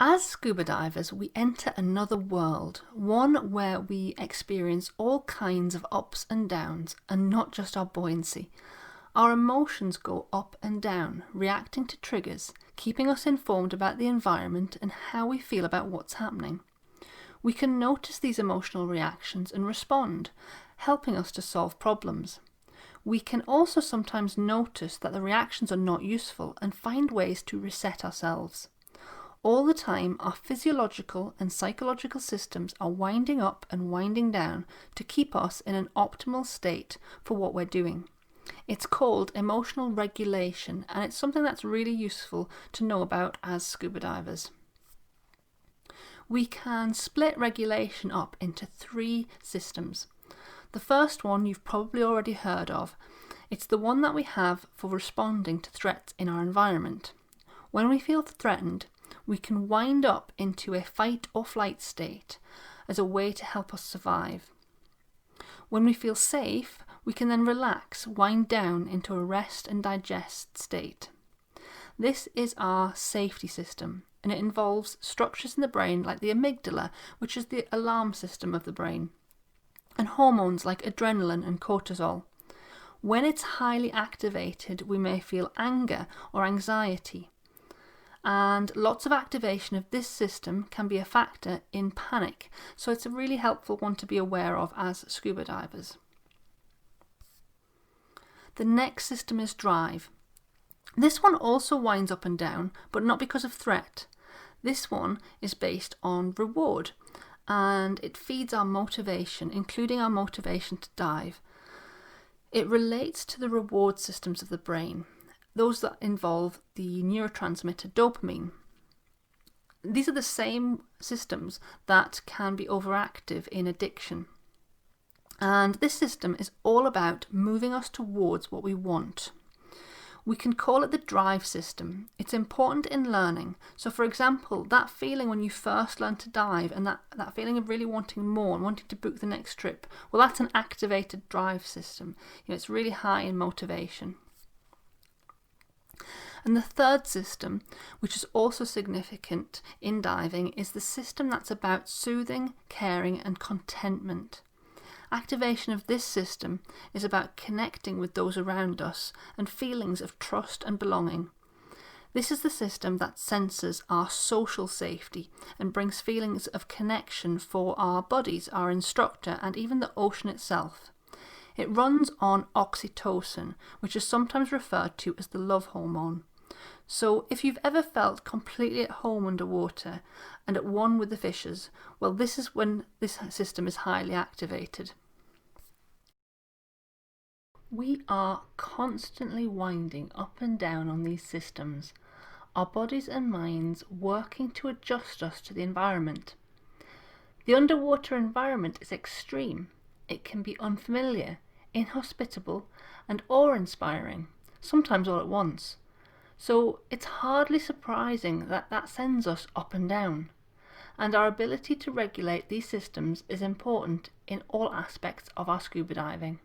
As scuba divers, we enter another world, one where we experience all kinds of ups and downs, and not just our buoyancy. Our emotions go up and down, reacting to triggers, keeping us informed about the environment and how we feel about what's happening. We can notice these emotional reactions and respond, helping us to solve problems. We can also sometimes notice that the reactions are not useful and find ways to reset ourselves. All the time, our physiological and psychological systems are winding up and winding down to keep us in an optimal state for what we're doing. It's called emotional regulation, and it's something that's really useful to know about as scuba divers. We can split regulation up into 3 systems. The first one you've probably already heard of. It's the one that we have for responding to threats in our environment. When we feel threatened, we can wind up into a fight or flight state as a way to help us survive. When we feel safe, we can then relax, wind down into a rest and digest state. This is our safety system, and it involves structures in the brain like the amygdala, which is the alarm system of the brain, and hormones like adrenaline and cortisol. When it's highly activated, we may feel anger or anxiety. And lots of activation of this system can be a factor in panic, so it's a really helpful one to be aware of as scuba divers. The next system is drive. This one also winds up and down, but not because of threat. This one is based on reward, and it feeds our motivation, including our motivation to dive. It relates to the reward systems of the brain, those that involve the neurotransmitter dopamine. These are the same systems that can be overactive in addiction. And this system is all about moving us towards what we want. We can call it the drive system. It's important in learning. So for example, that feeling when you first learn to dive and that feeling of really wanting more and wanting to book the next trip, well, that's an activated drive system. It's really high in motivation. And the third system, which is also significant in diving, is the system that's about soothing, caring and contentment. Activation of this system is about connecting with those around us and feelings of trust and belonging. This is the system that senses our social safety and brings feelings of connection for our bodies, our instructor and even the ocean itself. It runs on oxytocin, which is sometimes referred to as the love hormone. So if you've ever felt completely at home underwater and at one with the fishes, well, this is when this system is highly activated. We are constantly winding up and down on these systems, our bodies and minds working to adjust us to the environment. The underwater environment is extreme. It can be unfamiliar, inhospitable, and awe-inspiring, sometimes all at once. So it's hardly surprising that sends us up and down. And our ability to regulate these systems is important in all aspects of our scuba diving.